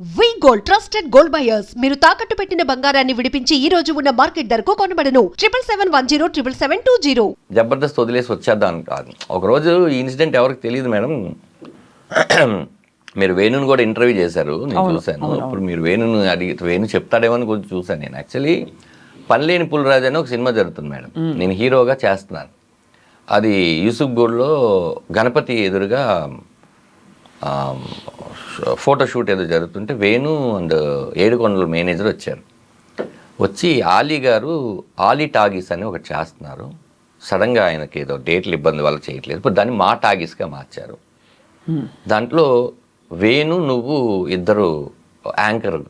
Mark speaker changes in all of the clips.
Speaker 1: వి gold trusted gold buyers మీరు తాకట్టు పెట్టిన బంగారాన్ని విడిపించి ఈ రోజు ఉన్న మార్కెట్ ధరకు కొనబడను 7771077720.
Speaker 2: జబర్దస్త్ వదిలేసి వచ్చేద్దాం కాదు. ఒకరోజు ఈ ఇన్సిడెంట్ ఎవరికి తెలియదు మేడం. మీరు వేణుని కూడా ఇంటర్వ్యూ చేశారు, నేను చూశాను. ఇప్పుడు మీరు వేణుని అడిగి వేణు చెప్తాడేమో అని కొంచెం చూశాను. నేను యాక్చువల్లీ పనిలేని పులిరాజు అని ఒక సినిమా జరుగుతుంది మేడం, నేను హీరోగా చేస్తున్నాను. అది యూసుఫ్ గూడ్లో గణపతి ఎదురుగా ఫోటోషూట్ ఏదో జరుగుతుంటే వేణు అండ్ ఏడుకొండల మేనేజర్ వచ్చారు. వచ్చి ఆలీ గారు ఆలీ టాగీస్ అని ఒకటి చేస్తున్నారు, సడన్గా ఆయనకి ఏదో డేట్లు ఇబ్బంది వల్ల చేయట్లేదు, ఇప్పుడు దాన్ని మా టాగీస్గా మార్చారు. దాంట్లో వేణు నువ్వు ఇద్దరు యాంకర్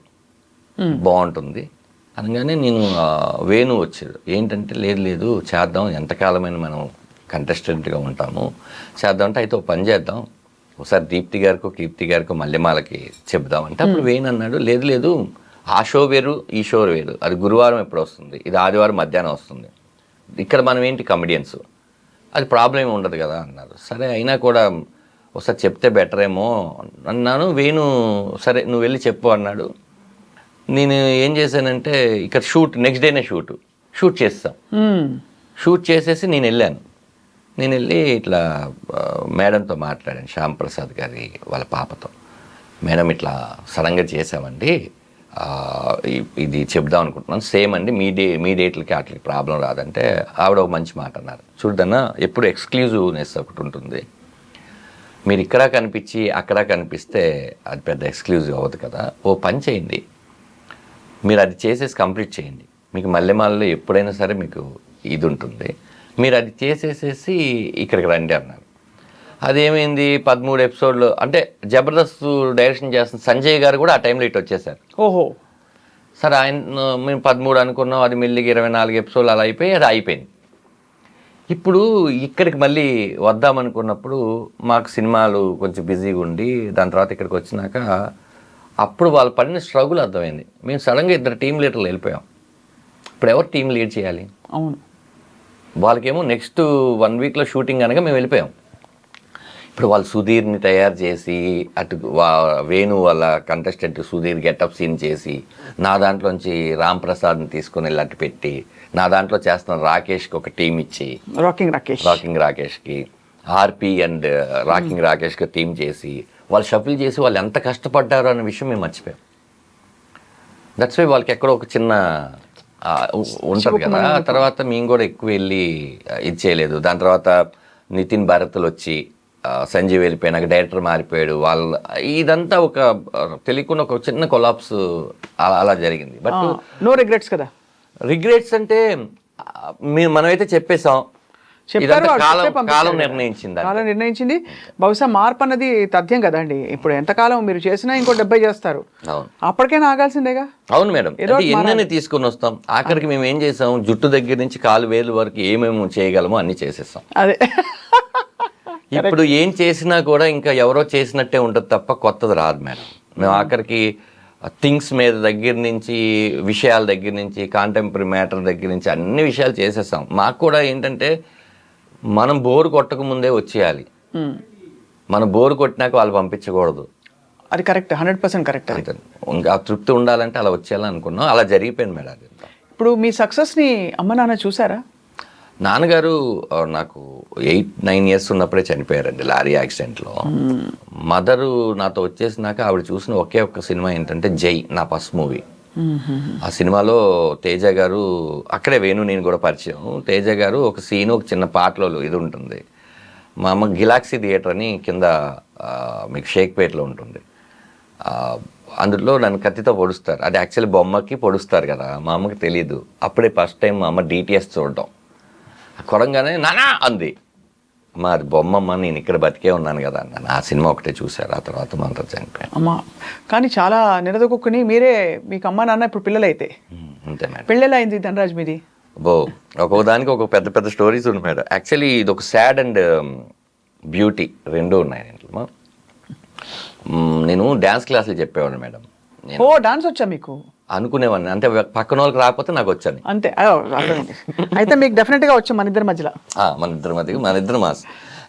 Speaker 2: బాగుంటుంది అనగానే నేను వేణు వచ్చాడు. ఏంటంటే లేదు చేద్దాం, ఎంతకాలమైన మనం కంటెస్టెంట్గా ఉంటాము, చేద్దాం అంటే అయితే ఒక పని చేద్దాం, ఒకసారి దీప్తి గారికో కీర్తి గారికో మల్లెమాలకి చెప్దామంటే అప్పుడు వేణు అన్నాడు లేదు ఆ షో వేరు ఈ షో వేరు, అది గురువారం ఎప్పుడు వస్తుంది, ఇది ఆదివారం మధ్యాహ్నం వస్తుంది, ఇక్కడ మనం ఏంటి కమెడియన్స్, అది ప్రాబ్లం ఏమి ఉండదు కదా అన్నారు. సరే అయినా కూడా ఒకసారి చెప్తే బెటర్ ఏమో అన్నాను. వేణు సరే నువ్వు వెళ్ళి చెప్పు అన్నాడు. నేను ఏం చేశానంటే ఇక్కడ నెక్స్ట్ డేనే షూట్ చేస్తాం. షూట్ చేసేసి నేను వెళ్ళి ఇట్లా మేడంతో మాట్లాడాను, శ్యామ్ ప్రసాద్ గారి వాళ్ళ పాపతో. మేడం ఇట్లా సడన్గా చేసామండి, ఇది చెప్దాం అనుకుంటున్నాను, సేమ్ అండి మీ డేట్లకి వాటికి ప్రాబ్లం రాదంటే ఆవిడ ఒక మంచి మాట అన్నారు. చూడన్నా ఎప్పుడు ఎక్స్క్లూజివ్నెస్ ఒకటి ఉంటుంది, మీరు ఇక్కడ కనిపించి అక్కడ కనిపిస్తే అది పెద్ద ఎక్స్క్లూజివ్ అవ్వదు కదా, ఓ పని చేయండి, మీరు అది చేసేసి కంప్లీట్ చేయండి, మీకు మల్లెమాలలో ఎప్పుడైనా సరే మీకు ఇది ఉంటుంది, మీరు అది చేసేసేసి ఇక్కడికి రండి అన్నారు. అదేమైంది 13 ఎపిసోడ్లు అంటే జబర్దస్త్ డైరెక్షన్ చేస్తున్న సంజయ్ గారు కూడా ఆ టైంలో ఇటు వచ్చేసారు.
Speaker 3: ఓహో
Speaker 2: సరే ఆయన మేము 13 అనుకున్నాం, అది మెల్లిగా 24 ఎపిసోడ్లు అలా అయిపోయి అది అయిపోయింది. ఇప్పుడు ఇక్కడికి మళ్ళీ వద్దామనుకున్నప్పుడు మాకు సినిమాలు కొంచెం బిజీగా ఉండి దాని తర్వాత ఇక్కడికి వచ్చినాక అప్పుడు వాళ్ళు పడిన స్ట్రగుల్ అర్థమైంది. మేము సడన్గా 2 టీమ్ లీడర్లు వెళ్ళిపోయాం. ఇప్పుడు ఎవరు టీం లీడ్ చేయాలి?
Speaker 3: అవును,
Speaker 2: వాళ్ళకేమో నెక్స్ట్ 1 వీక్లో షూటింగ్ కనుక మేము వెళ్ళిపోయాం. ఇప్పుడు వాళ్ళు సుధీర్ని తయారు చేసి అటు వేణు వాళ్ళ కంటెస్టెంట్ సుధీర్ గెటప్ సీన్ చేసి నా దాంట్లోంచి రామ్ ప్రసాద్ని తీసుకొని వెళ్ళి అటు పెట్టి నా దాంట్లో చేస్తున్న రాకేష్కి ఒక టీం ఇచ్చి రాకింగ్ రాకేష్కి ఆర్పి అండ్ రాకింగ్ రాకేష్కి టీం చేసి వాళ్ళు షఫిల్ చేసి వాళ్ళు ఎంత కష్టపడ్డారో అనే విషయం మేము మర్చిపోయాం. దట్స్ వై వాళ్ళకి ఎక్కడో ఒక చిన్న ఉంటుంది కదా. తర్వాత మేము కూడా ఎక్కువ వెళ్ళి ఇది చేయలేదు. దాని తర్వాత నితిన్ భారత్లు వచ్చి సంజీవ్ వెళ్ళిపోయినాక డైరెక్టర్ మారిపోయాడు. ఇదంతా ఒక తెలియకుండా ఒక చిన్న కొలాప్స్ అలా జరిగింది. బట్
Speaker 3: నో రిగ్రెట్స్ కదా.
Speaker 2: రిగ్రెట్స్ అంటే మనమైతే చెప్పేసాం, కాలం
Speaker 3: నిర్ణయించింది. బహుశా మార్పు అన్నది తథ్యం కదండి. ఇప్పుడు ఎంతకాలం మీరు చేసినా ఇంకో 70 చేస్తారు, అప్పటికైనా ఆగాల్సిందేగా.
Speaker 2: అవును మేడం, ఎన్నెన్ని తీసుకొని వస్తాం. ఆఖరికి మేము ఏం చేసాం, జుట్టు దగ్గర నుంచి కాలు వేలు వరకు ఏమేమి చేయగలమో అన్ని చేసేస్తాం.
Speaker 3: అదే
Speaker 2: ఇప్పుడు ఏం చేసినా కూడా ఇంకా ఎవరో చేసినట్టే ఉంటుంది తప్ప కొత్తది రాదు మేడం. మేము ఆఖరికి థింగ్స్ మీద దగ్గర నుంచి విషయాల దగ్గర నుంచి కాంటెంపరీ మ్యాటర్ దగ్గర నుంచి అన్ని విషయాలు చేసేస్తాం. మాకు కూడా ఏంటంటే మనం బోరు కొట్టక ముందే వచ్చేయాలి, మనం బోరు కొట్టినాక వాళ్ళు పంపించకూడదు.
Speaker 3: అది కరెక్ట్, 100% కరెక్ట్.
Speaker 2: ఇంకా తృప్తి ఉండాలంటే అలా వచ్చేయాలని అనుకున్నాం, అలా జరిగిపోయింది మేడం.
Speaker 3: ఇప్పుడు మీ సక్సెస్ని అమ్మ నాన్న చూసారా?
Speaker 2: నాన్నగారు నాకు 8-9 ఇయర్స్ ఉన్నప్పుడే చనిపోయారండి లారీ యాక్సిడెంట్లో. మదరు నాతో వచ్చేసినాక ఆవిడ చూసిన ఒకే ఒక్క సినిమా ఏంటంటే జై, నా ఫస్ట్ మూవీ. ఆ సినిమాలో తేజ గారు, అక్కడే వేణు నేను కూడా పరిచయం. తేజ గారు ఒక సీన్, ఒక చిన్న పాటలో ఇది ఉంటుంది. మా అమ్మ గిలాక్సీ థియేటర్ అని కింద మీకు షేక్పేట్లో ఉంటుంది, అందులో నన్ను కత్తితో పొడుస్తారు. అది యాక్చువల్లీ బొమ్మకి పొడుస్తారు కదా, మా అమ్మకి తెలీదు. అప్పుడే ఫస్ట్ టైం మా అమ్మ డిటిఎస్ చూడటం. కొరంగానే నానా అంది, అమ్మ అది బొమ్మమ్మ, నేను ఇక్కడ బతికే ఉన్నాను కదా అన్నాను. ఆ సినిమా ఒకటే చూశారు, ఆ తర్వాత మా అంతా చనిపోయాను.
Speaker 3: అమ్మ కానీ చాలా నిలదొక్కుని మీరే, మీకు అమ్మ నాన్న ఇప్పుడు పిల్లలైతే
Speaker 2: అంతే మేడం.
Speaker 3: పెళ్ళెలా అయింది ధనరాజ్ మీది?
Speaker 2: ఒక్కొక్క దానికి ఒక పెద్ద పెద్ద స్టోరీస్ ఉన్నాయి మేడం. యాక్చువల్లీ ఇది ఒక సాడ్ అండ్ బ్యూటీ రెండూ ఉన్నాయి దీంట్లో. నేను డ్యాన్స్ క్లాసులు చెప్పేవాడిని మేడం.
Speaker 3: ఓ డాన్స్ వచ్చా మీకు?
Speaker 2: అనుకునేవాడిని, అంటే పక్కన వాళ్ళకి రాకపోతే నాకు వచ్చాను
Speaker 3: అంతే. అయితే మీకు డెఫినెట్గా వచ్చాం మన ఇద్దరి మధ్యలో.
Speaker 2: మన ఇద్దరు మాస్.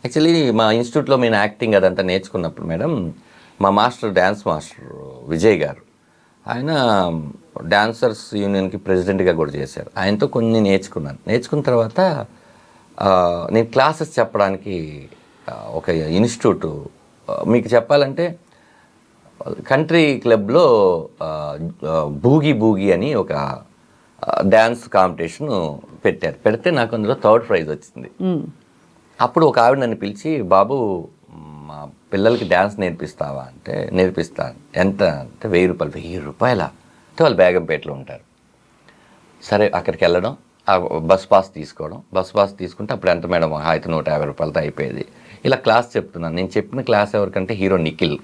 Speaker 2: యాక్చువల్లీ మా ఇన్స్టిట్యూట్లో నేను యాక్టింగ్ అదంతా నేర్చుకున్నప్పుడు మేడం మా మాస్టర్ డ్యాన్స్ మాస్టర్ విజయ్ గారు, ఆయన డాన్సర్స్ యూనియన్కి ప్రెసిడెంట్గా కూడా చేశారు. ఆయనతో కొన్ని నేర్చుకున్న తర్వాత నేను క్లాసెస్ చెప్పడానికి ఒక ఇన్స్టిట్యూట్, మీకు చెప్పాలంటే కంట్రీ క్లబ్లో బూగీ అని ఒక డ్యాన్స్ కాంపిటీషన్ పెడితే నాకు అందులో 3rd ప్రైజ్ వచ్చింది. అప్పుడు ఒక ఆవిడ నన్ను పిలిచి, బాబు మా పిల్లలకి డ్యాన్స్ నేర్పిస్తావా అంటే నేర్పిస్తాను. ఎంత అంటే 1000 రూపాయల అంటే వాళ్ళు బేగంపేటలో ఉంటారు. సరే అక్కడికి వెళ్ళడం, బస్ పాస్ తీసుకుంటే అప్పుడు ఎంత మేడం అయితే 150 రూపాయలతో అయిపోయేది. ఇలా క్లాస్ చెప్తున్నాను. నేను చెప్పిన క్లాస్ ఎవరికంటే హీరో నిఖిల్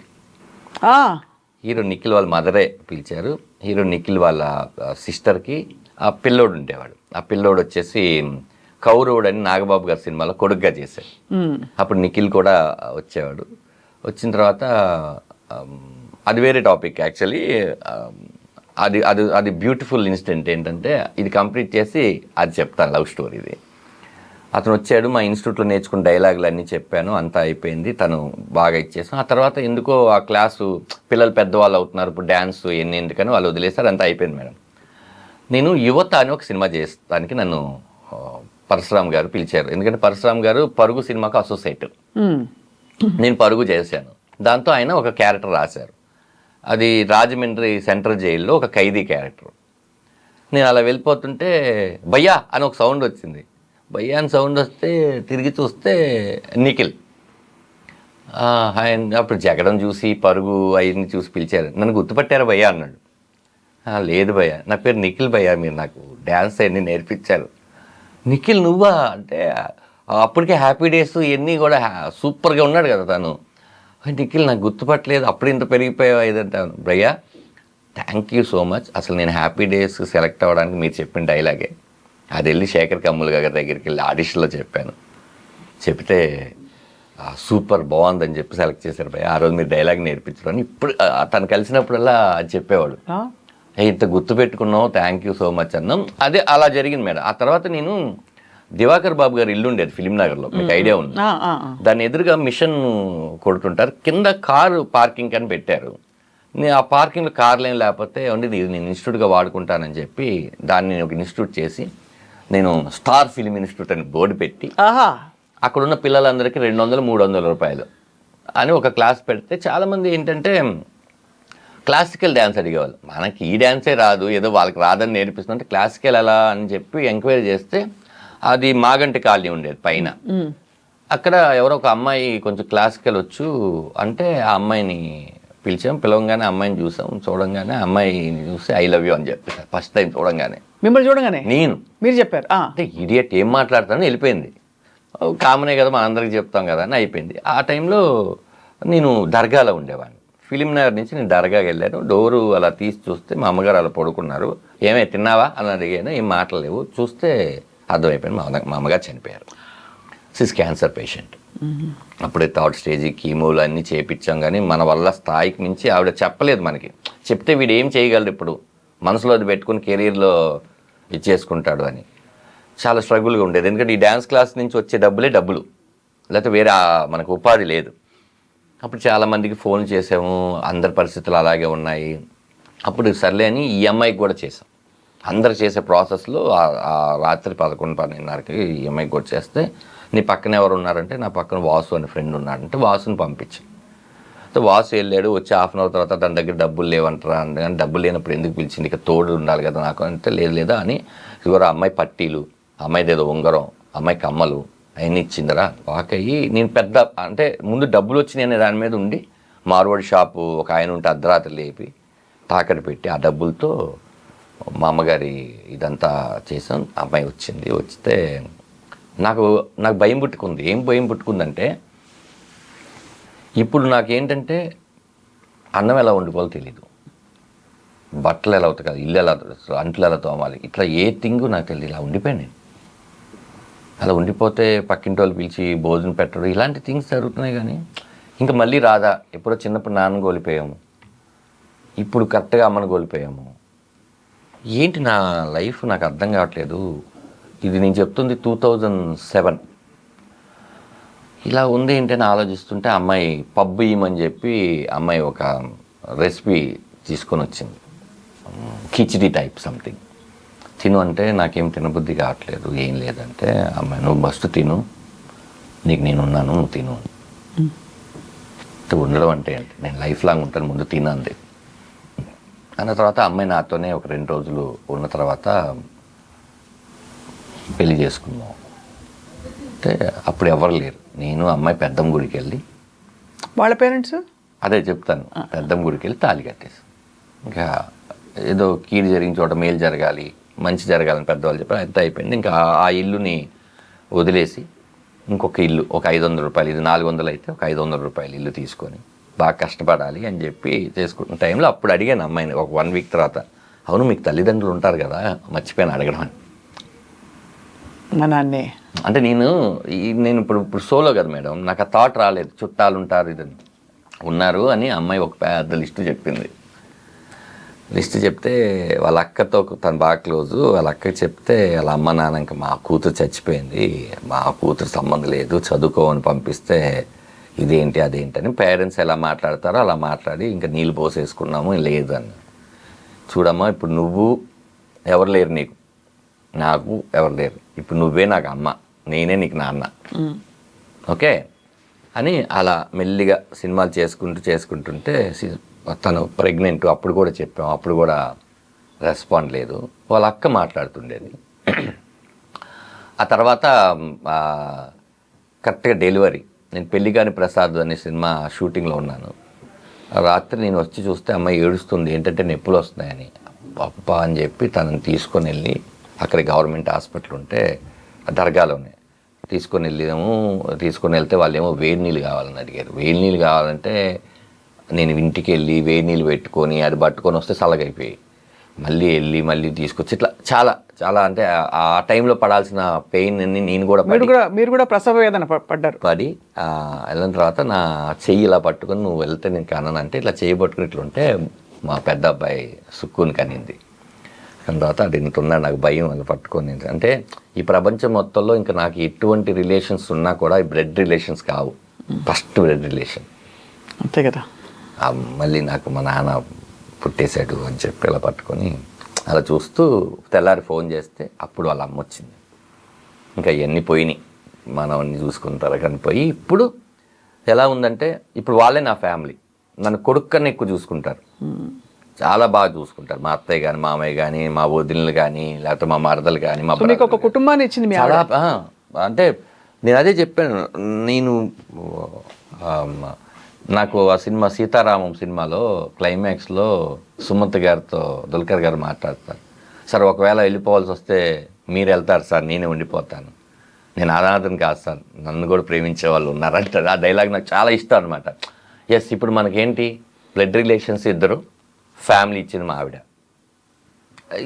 Speaker 2: వాళ్ళ మదరే పిలిచారు. హీరో నిఖిల్ వాళ్ళ సిస్టర్కి ఆ పిల్లోడు ఉండేవాడు. ఆ పిల్లోడు వచ్చేసి కౌరవుడు అని నాగబాబు గారి సినిమాలో కొడుగ్గా చేశాడు. అప్పుడు నిఖిల్ కూడా వచ్చేవాడు. వచ్చిన తర్వాత అది వేరే టాపిక్ యాక్చువల్లీ. అది బ్యూటిఫుల్ ఇన్సిడెంట్ ఏంటంటే, ఇది కంప్లీట్ చేసి అది చెప్తాను, లవ్ స్టోరీ ఇది. అతను వచ్చాడు, మా ఇన్స్టిట్యూట్లో నేర్చుకున్న డైలాగులు అన్నీ చెప్పాను, అంతా అయిపోయింది, తను బాగా ఇచ్చేసాం. ఆ తర్వాత ఎందుకో ఆ క్లాసు పిల్లలు పెద్దవాళ్ళు అవుతున్నారు, ఇప్పుడు డ్యాన్స్ ఎందుకని వాళ్ళు వదిలేశారు, అంతా అయిపోయింది మేడం. నేను యువత అని ఒక సినిమా చేస్తానికి నన్ను పరశురామ్ గారు పిలిచారు. ఎందుకంటే పరశురామ్ గారు పరుగు సినిమాకు అసోసియేట్, నేను పరుగు చేశాను. దాంతో ఆయన ఒక క్యారెక్టర్ రాశారు. అది రాజమండ్రి సెంట్రల్ జైల్లో ఒక ఖైదీ క్యారెక్టర్. నేను అలా వెళ్ళిపోతుంటే భయ్యా అని ఒక సౌండ్ వచ్చింది. భయ్యా అని సౌండ్ వస్తే తిరిగి చూస్తే నిఖిల్. అప్పుడు జగడం చూసి పరుగు అవన్నీ చూసి పిలిచారు. నన్ను గుర్తుపట్టారా భయ్యా అన్నాడు. లేదు భయ్యా, నా పేరు నిఖిల్ భయ్యా, మీరు నాకు డ్యాన్స్ అన్నీ నేర్పించారు. నిఖిల్ నువ్వా అంటే అప్పటికే హ్యాపీ డేస్ ఇవన్నీ కూడా సూపర్గా ఉన్నాడు కదా తను. నిఖిల్ నాకు గుర్తుపట్టలేదు, అప్పుడు ఇంత పెరిగిపోయావు ఇదంటాను. భయ్యా థ్యాంక్ యూ సో మచ్, అసలు నేను హ్యాపీ డేస్ సెలెక్ట్ అవ్వడానికి మీరు చెప్పిన డైలాగే అది వెళ్ళి శేఖర్ కమ్ముల్ గారి దగ్గరికి వెళ్ళి ఆడిషన్లో చెప్పాను. చెప్తే సూపర్ బాగుందని చెప్పి సెలెక్ట్ చేశారు భయ్యా, ఆ రోజు మీరు డైలాగ్ నేర్పించడం అని. ఇప్పుడు తను కలిసినప్పుడల్లా అది చెప్పేవాడు, ఇంత గుర్తుపెట్టుకున్నావు, థ్యాంక్ యూ సో మచ్ అన్నాం. అదే అలా జరిగింది మేడం. ఆ తర్వాత నేను దివాకర్ బాబు గారు ఇల్లు ఉండేది ఫిలిం నగర్లో, మీకు ఐడియా ఉంది. దాని ఎదురుగా మిషన్ కొడుతుంటారు, కింద కారు పార్కింగ్ అని పెట్టారు. నేను ఆ పార్కింగ్లో కార్లు ఏం లేకపోతే ఉండి నేను ఇన్స్టిట్యూట్గా వాడుకుంటానని చెప్పి దాన్ని నేను ఒక ఇన్స్టిట్యూట్ చేసి, నేను స్టార్ ఫిలిం ఇన్స్టిట్యూట్ అని బోర్డు పెట్టి అక్కడున్న పిల్లలందరికీ 200-300 రూపాయలు అని ఒక క్లాస్ పెడితే చాలామంది ఏంటంటే క్లాసికల్ డ్యాన్స్ అడిగేవాళ్ళు. మనకి ఈ డ్యాన్సే రాదు, ఏదో వాళ్ళకి రాదని నేర్పిస్తుంటే క్లాసికల్ ఎలా అని చెప్పి ఎంక్వైరీ చేస్తే అది మాగంటి కాలనీ ఉండేది పైన. అక్కడ ఎవరో ఒక అమ్మాయి కొంచెం క్లాసికల్ వచ్చు అంటే ఆ అమ్మాయిని పిలవంగానే అమ్మాయిని చూడంగానే అమ్మాయిని చూసి ఐ లవ్ యూ అని చెప్పారు ఫస్ట్ టైం చూడంగానే.
Speaker 3: మిమ్మల్ని చూడగానే మీరు చెప్పారు
Speaker 2: అంటే ఇడియట్ ఏం మాట్లాడతానని వెళ్ళిపోయింది. కామనే కదా మన అందరికి చెప్తాం కదా అని అయిపోయింది. ఆ టైంలో నేను దర్గాలో ఉండేవాడిని. ఫిలిం నగర్ నుంచి నేను దర్గాకి వెళ్ళాను. డోరు అలా తీసి చూస్తే మా అమ్మగారు అలా పడుకున్నారు. ఏమే తిన్నావా అని అడిగాను, ఏం మాటలేవు. చూస్తే అర్థమైపోయింది మా అమ్మగారు చనిపోయారు. She's cancer patient. అప్పుడే 3rd స్టేజ్ కీమోలు అన్నీ చేయించాం, కానీ మన వల్ల స్థాయికి మించి ఆవిడ చెప్పలేదు మనకి. చెప్తే వీడు ఏం చేయగలడు ఇప్పుడు, మనసులో అది పెట్టుకుని కెరీర్లో ఇచ్చేసుకుంటాడు అని చాలా స్ట్రగుల్గా ఉండేది. ఎందుకంటే ఈ డ్యాన్స్ క్లాస్ నుంచి వచ్చే డబ్బులు, లేకపోతే వేరే మనకు ఉపాధి లేదు. అప్పుడు చాలామందికి ఫోన్ చేసాము, అందరి పరిస్థితులు అలాగే ఉన్నాయి. అప్పుడు సర్లే అని ఈ అమ్మాయికి కూడా చేసాం. అందరు చేసే ప్రాసెస్లో రాత్రి 11-12:30కి ఈ అమ్మాయికి కూడా చేస్తే, నీ పక్కన ఎవరు ఉన్నారంటే నా పక్కన వాసు అనే ఫ్రెండ్ ఉన్నాడంటే వాసుని పంపించాను. వాసు వెళ్ళాడు. వచ్చి హాఫ్ అన్ అవర్ తర్వాత దాని దగ్గర డబ్బులు లేవంటారా అంటే, కానీ డబ్బులు లేనప్పుడు ఎందుకు పిలిచింది, ఇక తోడు ఉండాలి కదా నాకు అంటే, లేదా అని ఇదిగోరా అమ్మాయి పట్టీలు, అమ్మాయిదేదో ఉంగరం, అమ్మాయి కమ్మలు అవన్నీ ఇచ్చిందరా వాకయ్యి. నేను పెద్ద అంటే ముందు డబ్బులు వచ్చినాయి అనే దాని మీద ఉండి మార్వాడి షాపు ఒక ఆయన ఉంటే అర్ధరాత్రి లేపి తాకట్టు పెట్టి ఆ డబ్బులతో మా అమ్మగారి ఇదంతా చేసాం. అమ్మాయి వచ్చింది. వస్తే నాకు భయం పుట్టుకుంది. ఏం భయం పుట్టుకుందంటే, ఇప్పుడు నాకేంటంటే అన్నం ఎలా వండుకోవాలో తెలీదు, బట్టలు ఎలా అవుతాయి కదా, ఇల్లు ఎలా అంట్లు ఎలా తోమాలి, ఇట్లా ఏ థింగు నాకు తెలియదు. ఇలా ఉండిపోయాను నేను. అలా ఉండిపోతే పక్కింటి వాళ్ళు పిలిచి భోజనం పెట్టడం ఇలాంటి థింగ్స్ జరుగుతున్నాయి. కానీ ఇంకా మళ్ళీ రాదా, ఎప్పుడో చిన్నప్పుడు నాన్న కోల్పోయాము, ఇప్పుడు కరెక్ట్గా అమ్మను కోల్పోయాము. ఏంటి నా లైఫ్ నాకు అర్థం కావట్లేదు. ఇది నేను చెప్తుంది 2007. ఇలా ఉంది ఏంటని ఆలోచిస్తుంటే అమ్మాయి పబ్బు ఇయ్యమని చెప్పి అమ్మాయి ఒక రెసిపీ తీసుకొని వచ్చింది, కిచిడి టైప్ సంథింగ్. తిను అంటే నాకేం తినబుద్ధి కావట్లేదు, ఏం లేదంటే అమ్మాయి నువ్వు ఫస్ట్ తిను, నీకు నేను ఉన్నాను, నువ్వు తిను. ఉండడం అంటే నేను లైఫ్ లాంగ్ ఉంటాను, ముందు తిను అంది. అన్న తర్వాత అమ్మాయి నాతోనే ఒక 2 రోజులు ఉన్న తర్వాత పెళ్లి చేసుకున్నాం. అంటే అప్పుడు ఎవరు లేరు, నేను అమ్మాయి పెద్దమ్మ గుడికి వెళ్ళి,
Speaker 3: వాళ్ళ పేరెంట్స్
Speaker 2: అదే చెప్తాను, పెద్దమ్మ గుడికి వెళ్ళి తాళి కట్టేసి, ఇంకా ఏదో కీడు జరిగిన చోట మేలు జరగాలి, మంచి జరగాలని పెద్దవాళ్ళు చెప్పారు. అంత అయిపోయింది. ఇంకా ఆ ఇల్లుని వదిలేసి ఇంకొక ఇల్లు, ఒక 500 రూపాయలు, ఇది 400 అయితే ఒక 500 రూపాయలు ఇల్లు తీసుకొని బాగా కష్టపడాలి అని చెప్పి చేసుకుంటున్న టైంలో అప్పుడు అడిగాను అమ్మాయిని ఒక 1 వీక్ తర్వాత, అవును మీకు తల్లిదండ్రులు ఉంటారు కదా, మర్చిపోయాను అడగడం అని.
Speaker 3: మా నాన్నే
Speaker 2: అంటే నేను ఇప్పుడు సోలో కదా మేడం, నాకు ఆ థాట్ రాలేదు, చుట్టాలు ఉంటారు ఇదని ఉన్నారు అని. అమ్మాయి ఒక పెద్ద లిస్టు చెప్పింది. లిస్ట్ చెప్తే వాళ్ళ అక్కతో తను బాగా క్లోజు, వాళ్ళ అక్కకి చెప్తే వాళ్ళ అమ్మ నాన్న ఇంకా మా కూతురు చచ్చిపోయింది, మా కూతురు సంబంధం లేదు, చదువుకోమని పంపిస్తే ఇదేంటి అదేంటి అని పేరెంట్స్ ఎలా మాట్లాడతారో అలా మాట్లాడి ఇంకా నీళ్ళు పోసేసుకున్నాము. లేదని చూడమ్మా, ఇప్పుడు నువ్వు ఎవరు లేరు, నీకు నాకు ఎవరు లేరు, ఇప్పుడు నువ్వే నాకు అమ్మ, నేనే నీకు నాన్న, ఓకే అని అలా మెల్లిగా సినిమాలు చేసుకుంటుంటే తను ప్రెగ్నెంట్, అప్పుడు కూడా చెప్పాం, అప్పుడు కూడా రెస్పాండ్ లేదు. వాళ్ళ అక్క మాట్లాడుతుండేది. ఆ తర్వాత కరెక్ట్గా డెలివరీ, నేను పెళ్లిగాని ప్రసాద్ అనే సినిమా షూటింగ్లో ఉన్నాను. రాత్రి నేను వచ్చి చూస్తే అమ్మాయి ఏడుస్తుంది, ఏంటంటే నొప్పులు వస్తున్నాయని. అబ్బా అని చెప్పి తనని తీసుకొని వెళ్ళి అక్కడ గవర్నమెంట్ హాస్పిటల్ ఉంటే దర్గాలోనే తీసుకొని వెళ్తే వాళ్ళు ఏమో వేడి నీళ్ళు కావాలని అడిగారు. వేడి నీళ్ళు కావాలంటే నేను ఇంటికి వెళ్ళి వేడి నీళ్ళు పెట్టుకొని అది పట్టుకొని వస్తే చల్లగైపోయాయి. మళ్ళీ తీసుకొచ్చి ఇట్లా చాలా చాలా అంటే ఆ టైంలో పడాల్సిన పెయిన్ అన్ని నేను కూడా
Speaker 3: మీరు కూడా ప్రసవ వేదన పడ్డారు.
Speaker 2: పడి వెళ్ళిన తర్వాత నా చెయ్యి ఇలా పట్టుకొని నువ్వు వెళ్తే నేను కన్నానంటే ఇట్లా చెయ్యి పట్టుకుని ఇట్లుంటే మా పెద్ద అబ్బాయి సుక్కుని కనింది. దాని తర్వాత అది ఇంటున్నాడు, నాకు భయం అది పట్టుకొని. అంటే ఈ ప్రపంచం మొత్తంలో ఇంకా నాకు ఎటువంటి రిలేషన్స్ ఉన్నా కూడా ఈ బ్లడ్ రిలేషన్స్ కావు, ఫస్ట్ బ్లడ్ రిలేషన్
Speaker 3: అంతే కదా.
Speaker 2: మళ్ళీ నాకు మా నాన్న పుట్టేశాడు అని చెప్పి ఇలా పట్టుకొని అలా చూస్తూ తెల్లారి ఫోన్ చేస్తే అప్పుడు వాళ్ళ అమ్మ వచ్చింది. ఇంకా ఇవన్నీ పోయినాయి, మనవన్నీ చూసుకుంటారు కానీ పోయి. ఇప్పుడు ఎలా ఉందంటే ఇప్పుడు వాళ్ళే నా ఫ్యామిలీ, నన్ను కొడుకు కన్నా ఎక్కువ చూసుకుంటారు, చాలా బాగా చూసుకుంటారు. మా అత్తయ్య కానీ మామయ్య కానీ మా వదినలు కానీ లేకపోతే మా మరదలు కానీ మా
Speaker 3: ఒక కుటుంబాన్ని ఇచ్చింది
Speaker 2: చాలా. అంటే నేను అదే చెప్పాను, నేను నాకు ఆ సినిమా సీతారామం సినిమాలో క్లైమాక్స్లో సుమంత్ గారితో దుల్కర్ గారు మాట్లాడతారు, సార్ ఒకవేళ వెళ్ళిపోవాల్సి వస్తే మీరు వెళ్తారు సార్, నేనే ఉండిపోతాను, నేను అనాథని కాదు సార్, నన్ను కూడా ప్రేమించే వాళ్ళు ఉన్నారంటారు. ఆ డైలాగ్ నాకు చాలా ఇష్టం అనమాట. ఎస్, ఇప్పుడు మనకేంటి బ్లడ్ రిలేషన్స్ ఇద్దరు, ఫ్యామిలీ ఇచ్చింది మా ఆవిడ,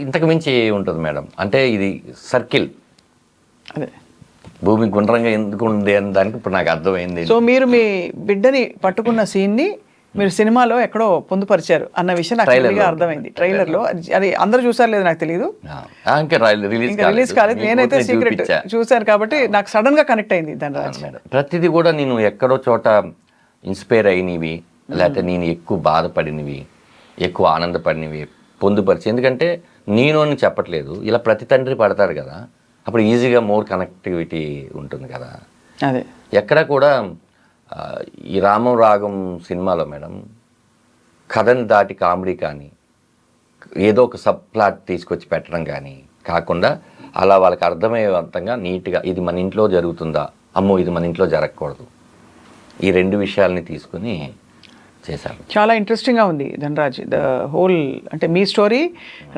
Speaker 2: ఇంతకు మించి ఉంటుంది మేడం. అంటే ఇది సర్కిల్,
Speaker 3: అదే
Speaker 2: భూమి గుండ్రంగా ఎందుకు ఉంది అని దానికి ఇప్పుడు నాకు అర్థమైంది.
Speaker 3: సో మీరు మీ బిడ్డని పట్టుకున్న సీన్ని మీరు సినిమాలో ఎక్కడో పొందుపరిచారు అన్న విషయం నాకు అర్థమైంది. ట్రైలర్లో అది అందరూ చూసారు లేదు నాకు తెలియదు, రిలీజ్ కాలేదు. నేనైతే సీక్రెట్ చూశాను కాబట్టి నాకు సడన్ గా కనెక్ట్ అయింది ధనరాజ్.
Speaker 2: ప్రతిదీ కూడా నేను ఎక్కడో చోట ఇన్స్పైర్ అయినవి, లేకపోతే నేను ఎక్కువ బాధపడినవి, ఎక్కువ ఆనందపడినవి పొందుపరిచి. ఎందుకంటే నేను అని చెప్పట్లేదు, ఇలా ప్రతి తండ్రి పడతారు కదా, అప్పుడు ఈజీగా మోర్ కనెక్టివిటీ ఉంటుంది కదా.
Speaker 3: అదే
Speaker 2: ఎక్కడ కూడా ఈ రామం రాగం సినిమాలో మేడం కథని దాటి కామెడీ కానీ ఏదో ఒక సబ్ ప్లాట్ తీసుకొచ్చి పెట్టడం కానీ కాకుండా అలా వాళ్ళకి అర్థమయ్యేంతంగా నీట్గా ఇది మన ఇంట్లో జరుగుతుందా, అమ్మో ఇది మన ఇంట్లో జరగకూడదు, ఈ 2 విషయాల్ని తీసుకుని చేశాను.
Speaker 3: చాలా ఇంట్రెస్టింగ్గా ఉంది ధనరాజ్ ద హోల్. అంటే మీ story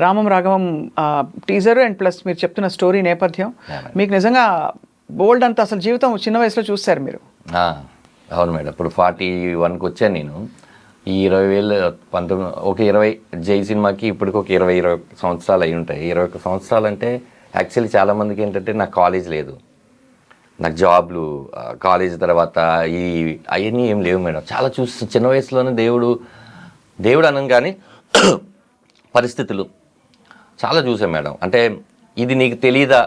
Speaker 3: Ramam Raghavam teaser and plus మీరు చెప్తున్న స్టోరీ నేపథ్యం మీకు నిజంగా బోల్డ్ అంత అసలు జీవితం చిన్న వయసులో చూస్తారు మీరు.
Speaker 2: అవును మేడం, ఇప్పుడు 41కి వచ్చాను నేను. ఈ 20,000 20 జై సినిమాకి ఇప్పటికి ఒక 20 సంవత్సరాలు అయి ఉంటాయి. 21 సంవత్సరాలు అంటే యాక్చువల్లీ చాలామందికి ఏంటంటే నాకు కాలేజ్ లేదు, నాకు జాబ్లు, కాలేజ్ తర్వాత అవన్నీ ఏం లేవు మేడం. చాలా చూసి చిన్న వయసులోనే దేవుడు అనగానే పరిస్థితులు చాలా చూసాం మేడం. అంటే ఇది నీకు తెలీదా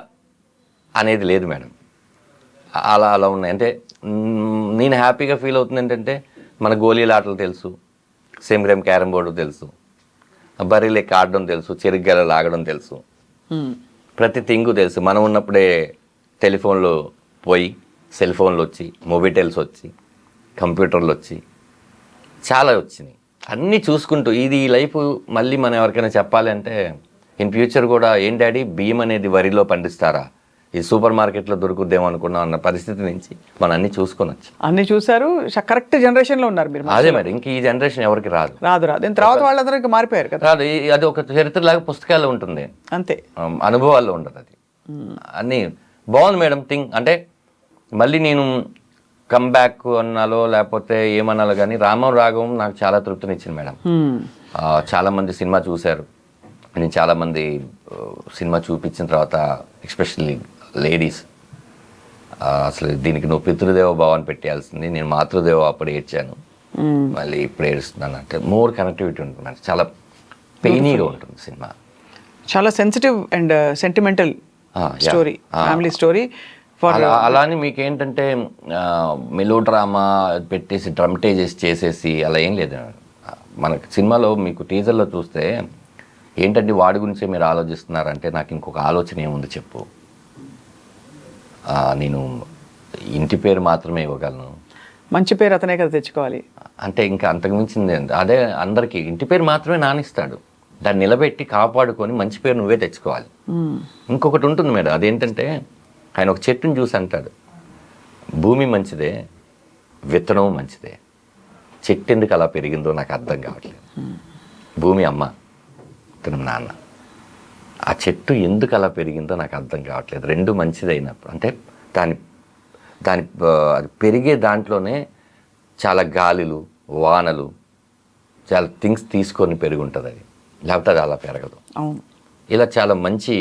Speaker 2: అనేది లేదు మేడం, అలా ఉన్నాయి. అంటే నేను హ్యాపీగా ఫీల్ అవుతుంది ఏంటంటే మన గోళీల ఆటలు తెలుసు, సేమ్ గేమ్ క్యారమ్ బోర్డు తెలుసు, బర్రీలు ఎక్కి ఆడడం తెలుసు, చెరుగ్గల లాగడం తెలుసు, ప్రతి థింగు తెలుసు. మనం ఉన్నప్పుడే టెలిఫోన్లు పోయి సెల్ ఫోన్లు వచ్చి, మొబైటెల్స్ వచ్చి, కంప్యూటర్లు వచ్చి చాలా వచ్చినాయి. అన్నీ చూసుకుంటూ ఇది ఈ లైఫ్ మళ్ళీ మనం ఎవరికైనా చెప్పాలి అంటే ఇన్ ఫ్యూచర్ కూడా ఏం డాడీ బియ్యం అనేది వరిలో పండిస్తారా, ఇది సూపర్ మార్కెట్లో దొరుకుద్దేమో అనుకున్నాం అన్న పరిస్థితి నుంచి మనం అన్ని చూసుకొనొచ్చు.
Speaker 3: అన్ని చూసారు, కరెక్ట్ జనరేషన్లో ఉన్నారు మీరు.
Speaker 2: అదే మరి ఇంక ఈ జనరేషన్ ఎవరికి రాదు.
Speaker 3: దీని తర్వాత వాళ్ళందరూ ఇంకా మారిపోయారు కదా.
Speaker 2: రాదు, అది ఒక చరిత్రలాగా పుస్తకాల్లో ఉంటుంది,
Speaker 3: అంతే,
Speaker 2: అనుభవాల్లో ఉండదు. అది అన్నీ బాగుంది మేడం థింగ్. అంటే మళ్ళీ నేను కమ్బ్యాక్ అన్నాలో లేకపోతే ఏమన్నాలో కానీ రామం రాఘవం నాకు చాలా తృప్తినిచ్చింది మేడం. చాలామంది సినిమా చూశారు, నేను చాలామంది సినిమా చూపించిన తర్వాత ఎస్పెషల్లీ లేడీస్ అసలు దీనికి నువ్వు పితృదేవ భావాన్ని పెట్టేయాల్సింది, నేను మాతృదేవ అప్పుడు ఏడ్చాను, మళ్ళీ ఇప్పుడు ఏడుస్తున్నాను అంటే మోర్ కనెక్టివిటీ ఉంటుంది మేడం. చాలా పెయినీగా ఉంటుంది సినిమా,
Speaker 3: చాలా sensitive and sentimental story, family story.
Speaker 2: అలానే మీకేంటంటే మెలో డ్రామా పెట్టేసి డ్రమటైజెస్ చేసేసి అలా ఏం లేదు. మనకి సినిమాలో మీకు టీజర్లో చూస్తే ఏంటంటే వాడి గురించే మీరు ఆలోచిస్తున్నారంటే నాకు ఇంకొక ఆలోచన ఏముంది చెప్పు, నేను ఇంటి పేరు మాత్రమే ఇవ్వగలను,
Speaker 3: మంచి పేరు అతనే కదా తెచ్చుకోవాలి
Speaker 2: అంటే ఇంకా అంతకు మించింది అదే. అందరికీ ఇంటి పేరు మాత్రమే నానిస్తాడు, దాన్ని నిలబెట్టి కాపాడుకొని మంచి పేరు నువ్వే తెచ్చుకోవాలి. ఇంకొకటి ఉంటుంది మేడం, అదేంటంటే ఆయన ఒక చెట్టుని చూసి అంటాడు, భూమి మంచిదే, విత్తనం మంచిదే, చెట్టు ఎందుకు అలా పెరిగిందో నాకు అర్థం కావట్లేదు. భూమి అమ్మ, విత్తనం నాన్న, ఆ చెట్టు ఎందుకు అలా పెరిగిందో నాకు అర్థం కావట్లేదు. రెండు మంచిదైనప్పుడు అంటే దాని అది పెరిగే దాంట్లోనే చాలా గాలులు వానలు చాలా థింగ్స్ తీసుకొని పెరిగి ఉంటుంది, అది లేకపోతే అది అలా పెరగదు.
Speaker 3: అవును,
Speaker 2: ఇలా చాలా మంచి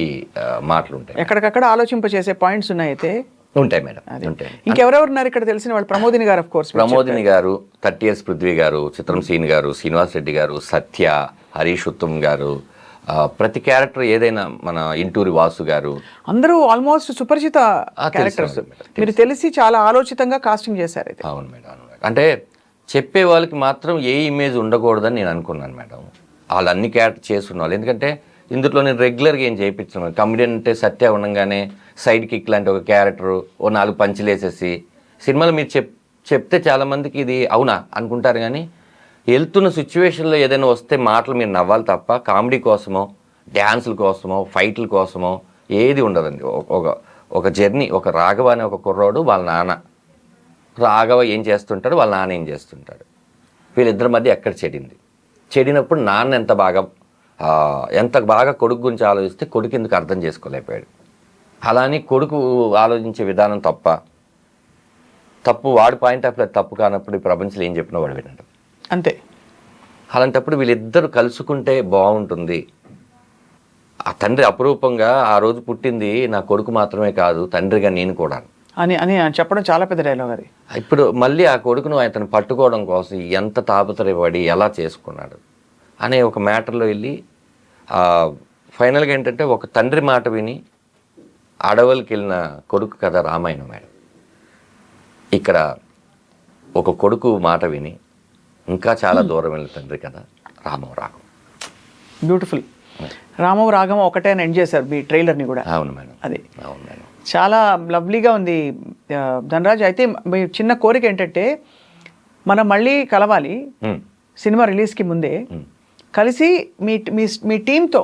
Speaker 2: మాటలు ఉంటాయి.
Speaker 3: ఎక్కడికక్కడ ఆలోచింపచేసే పాయింట్స్ ఉన్నాయి అయితే
Speaker 2: ఉంటాయి మేడం, ఉంటాయి.
Speaker 3: ఇంకెవరెవరు ఉన్నారు ఇక్కడ తెలిసిన వాళ్ళు? ప్రమోదిని గారు, ఆఫ్ కోర్స్
Speaker 2: ప్రమోదిని గారు, 30 years పృథ్వీ గారు, చిత్రం సీన్ గారు, శ్రీనివాస్ రెడ్డి గారు, సత్య, హరీష్ ఉత్తమ్ గారు, ప్రతి క్యారెక్టర్ ఏదైనా మన ఇంటూరి వాసు గారు,
Speaker 3: అందరూ ఆల్మోస్ట్ సుపరిచిత క్యారెక్టర్స్. మీరు తెలిసి చాలా ఆలోచితంగా కాస్టింగ్ చేశారు అయితే.
Speaker 2: అవును మేడం, అవును మేడం. అంటే చెప్పే వాళ్ళకి మాత్రం ఏ ఇమేజ్ ఉండకూడదని నేను అనుకున్నాను మేడం. వాళ్ళు అన్ని క్యారెక్టర్ చేస్తున్న వాళ్ళు, ఎందుకంటే ఇందులో నేను రెగ్యులర్గా ఏం చేయించాను. కమెడియన్ అంటే సత్య ఉండగానే సైడ్ కిక్ లాంటి ఒక క్యారెక్టరు, ఓ 4 పంచులు వేసేసి సినిమాలో మీరు చెప్తే చాలామందికి ఇది అవునా అనుకుంటారు, కానీ వెళ్తున్న సిచ్యువేషన్లో ఏదైనా వస్తే మాటలు మీరు నవ్వాలి తప్ప కామెడీ కోసమో డ్యాన్సుల కోసమో ఫైట్ల కోసమో ఏది ఉండదండి. ఒక జర్నీ, ఒక రాఘవ అనే ఒక కుర్రాడు, వాళ్ళ నాన్న రాఘవ ఏం చేస్తుంటాడు, వాళ్ళ నాన్న ఏం చేస్తుంటాడు, వీళ్ళిద్దరి మధ్య ఎక్కడ చెడినప్పుడు నాన్న ఎంత బాగా కొడుకు గురించి ఆలోచిస్తే కొడుకు ఎందుకు అర్థం చేసుకోలేకపోయాడు. అలానే కొడుకు ఆలోచించే విధానం తప్పు వాడి పాయింట్ ఆఫ్ వ్యూ తప్పు కానప్పుడు ఈ ప్రపంచంలో ఏం చెప్పినా వాడు వినడం
Speaker 3: అంతే.
Speaker 2: అలాంటప్పుడు వీళ్ళిద్దరు కలుసుకుంటే బాగుంటుంది. ఆ తండ్రి అపురూపంగా ఆ రోజు పుట్టింది నా కొడుకు మాత్రమే కాదు, తండ్రిగా నేను కూడా
Speaker 3: అని చెప్పడం చాలా పెద్ద డైలాగ్ అది.
Speaker 2: ఇప్పుడు మళ్ళీ ఆ కొడుకును అతను పట్టుకోవడం కోసం ఎంత తాపత్రయపడి ఎలా చేసుకున్నాడు అనే ఒక మ్యాటర్లో వెళ్ళి ఫైనల్గా ఏంటంటే ఒక తండ్రి మాట విని అడవులకి వెళ్ళిన కొడుకు కథ రామాయణం మేడం. ఇక్కడ ఒక కొడుకు మాట విని ఇంకా చాలా దూరం వెళ్ళిన తండ్రి కథ రామం రాఘవం.
Speaker 3: బ్యూటిఫుల్. రామం రాఘవం ఒకటే అని ఎండ్ చేశారు మీ ట్రైలర్ని కూడా.
Speaker 2: అవును మేడం,
Speaker 3: అది
Speaker 2: అవును మేడం,
Speaker 3: చాలా లవ్లీగా ఉంది ధనరాజ్. అయితే మీ చిన్న కోరిక ఏంటంటే మనం మళ్ళీ కలవాలి సినిమా రిలీజ్కి ముందే, కలిసి మీ టీంతో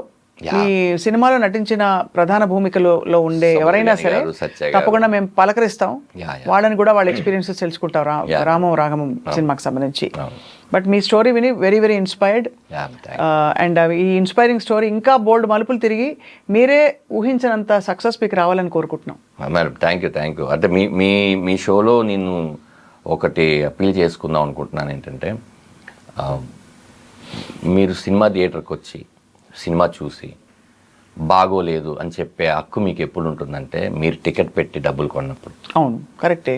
Speaker 3: మీ సినిమాలో నటించిన ప్రధాన భూమికలో ఉండే ఎవరైనా సరే తప్పకుండా మేము పలకరిస్తాం, వాళ్ళని కూడా వాళ్ళ ఎక్స్పీరియన్సెస్ తెలుసుకుంటాం రామం రాఘవం సినిమాకి సంబంధించి. బట్ మీ స్టోరీ విని వెరీ వెరీ ఇన్స్పైర్డ్, అండ్ ఈ ఇన్స్పైరింగ్ స్టోరీ ఇంకా బోల్డ్ మలుపులు తిరిగి మీరే ఊహించినంత సక్సెస్ మీకు రావాలని కోరుకుంటున్నాం.
Speaker 2: Madam thank you. అంటే మీ షోలో నేను ఒకటి అప్పీల్ చేసుకుందాం అనుకుంటున్నాను, ఏంటంటే మీరు సినిమా థియేటర్కి వచ్చి సినిమా చూసి బాగోలేదు అని చెప్పే హక్కు మీకు ఎప్పుడు ఉంటుందంటే మీరు టికెట్ పెట్టి డబ్బులు కొన్నప్పుడు.
Speaker 3: అవును, కరెక్టే.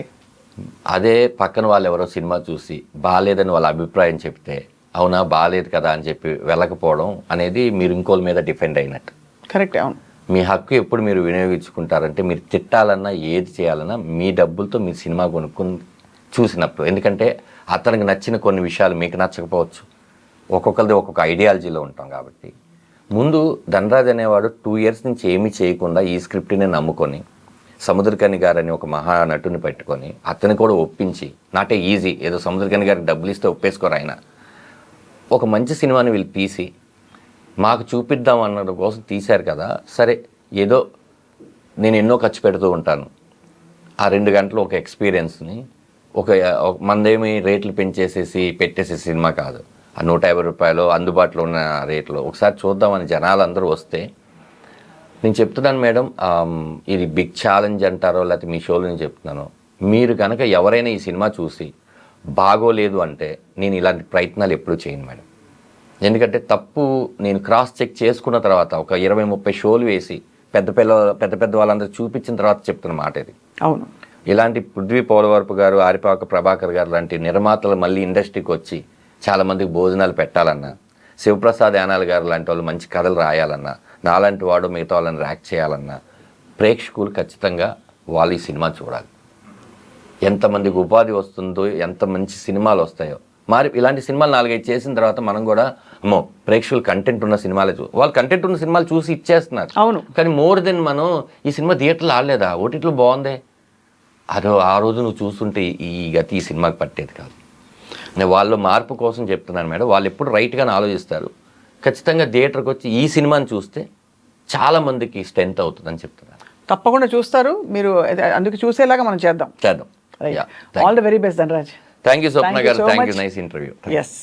Speaker 2: అదే పక్కన వాళ్ళు ఎవరో సినిమా చూసి బాగాలేదని వాళ్ళ అభిప్రాయం చెప్తే అవునా బాగాలేదు కదా అని చెప్పి వెళ్ళకపోవడం అనేది మీరు ఇంకోళ్ళ మీద డిపెండ్ అయినట్టు.
Speaker 3: కరెక్టే. అవును,
Speaker 2: మీ హక్కు ఎప్పుడు మీరు వినియోగించుకుంటారంటే మీరు తిట్టాలన్నా ఏది చేయాలన్నా మీ డబ్బులతో మీ సినిమా కొనుక్కుని చూసినప్పుడు. ఎందుకంటే అతనికి నచ్చిన కొన్ని విషయాలు మీకు నచ్చకపోవచ్చు, ఒక్కొక్కరిది ఒక్కొక్క ఐడియాలజీలో ఉంటాం కాబట్టి. ముందు ధనరాజ్ అనేవాడు 2 years నుంచి ఏమీ చేయకుండా ఈ స్క్రిప్ట్ని నమ్ముకొని సముద్రకని గారని ఒక మహానటుని పెట్టుకొని అతన్ని కూడా ఒప్పించి, నాటే ఈజీ, ఏదో సముద్రకని గారికి డబ్బులు ఇస్తే ఒప్పేసుకోరు ఆయన, ఒక మంచి సినిమాని వీళ్ళు తీసి మాకు చూపిద్దాం అన్న కోసం తీశారు కదా. సరే, ఏదో నేను ఎన్నో ఖర్చు పెడుతూ ఉంటాను, ఆ 2 గంటలు ఒక ఎక్స్పీరియన్స్ని మందేమి రేట్లు పెంచేసేసి పెట్టేసే సినిమా కాదు. ఆ 150 రూపాయలు అందుబాటులో ఉన్న రేట్లో ఒకసారి చూద్దామని జనాలు అందరూ వస్తే, నేను చెప్తున్నాను మేడం, ఇది బిగ్ ఛాలెంజ్ అంటారో లేకపోతే మీ షోలో నేను చెప్తున్నాను, మీరు కనుక ఎవరైనా ఈ సినిమా చూసి బాగోలేదు అంటే నేను ఇలాంటి ప్రయత్నాలు ఎప్పుడూ చేయను మేడం. ఎందుకంటే తప్పు నేను క్రాస్ చెక్ చేసుకున్న తర్వాత ఒక 20-30 షోలు వేసి పెద్ద వాళ్ళందరూ చూపించిన తర్వాత చెప్తున్న మాట ఇది.
Speaker 3: అవును,
Speaker 2: ఇలాంటి పృథ్వీ పోలవరపు గారు, ఆరిపాక ప్రభాకర్ గారు లాంటి నిర్మాతలు మళ్ళీ ఇండస్ట్రీకి వచ్చి చాలామందికి భోజనాలు పెట్టాలన్నా, శివప్రసాద్ యానాల్ గారు లాంటి వాళ్ళు మంచి కథలు రాయాలన్నా, నాలాంటి వాడు మిగతా వాళ్ళని ర్యాక్ చేయాలన్నా, ప్రేక్షకులు ఖచ్చితంగా వాళ్ళు ఈ సినిమా చూడాలి. ఎంతమందికి ఉపాధి వస్తుందో, ఎంత మంచి సినిమాలు వస్తాయో. మరి ఇలాంటి సినిమాలు 4-5 చేసిన తర్వాత మనం కూడా ప్రేక్షకులు కంటెంట్ ఉన్న సినిమాలే వాళ్ళు కంటెంట్ ఉన్న సినిమాలు చూసి ఇచ్చేస్తున్నారు.
Speaker 3: అవును,
Speaker 2: కానీ మోర్ దెన్ మనం ఈ సినిమా థియేటర్లో ఆడలేదా, ఓటీటీలో బాగుందే, అదో ఆ రోజు నువ్వు చూస్తుంటే ఈ గతి ఈ సినిమాకి పట్టేది కాదు. నేను వాళ్ళ మార్పు కోసం చెప్తున్నాను మేడం. వాళ్ళు ఎప్పుడు రైట్గానే ఆలోచిస్తారు. ఖచ్చితంగా థియేటర్కి వచ్చి ఈ సినిమాని చూస్తే చాలామందికి స్ట్రెంత్ అవుతుందని చెప్తున్నాను.
Speaker 3: తప్పకుండా చూస్తారు మీరు, అందుకు చూసేలాగా మనం చేద్దాం.
Speaker 2: చేద్దాం.
Speaker 3: All the very best Dhanraj.
Speaker 2: Thank you Swapna
Speaker 3: Thank you
Speaker 2: గారు,
Speaker 3: so
Speaker 2: thank
Speaker 3: much.
Speaker 2: You, nice interview.
Speaker 3: Yes.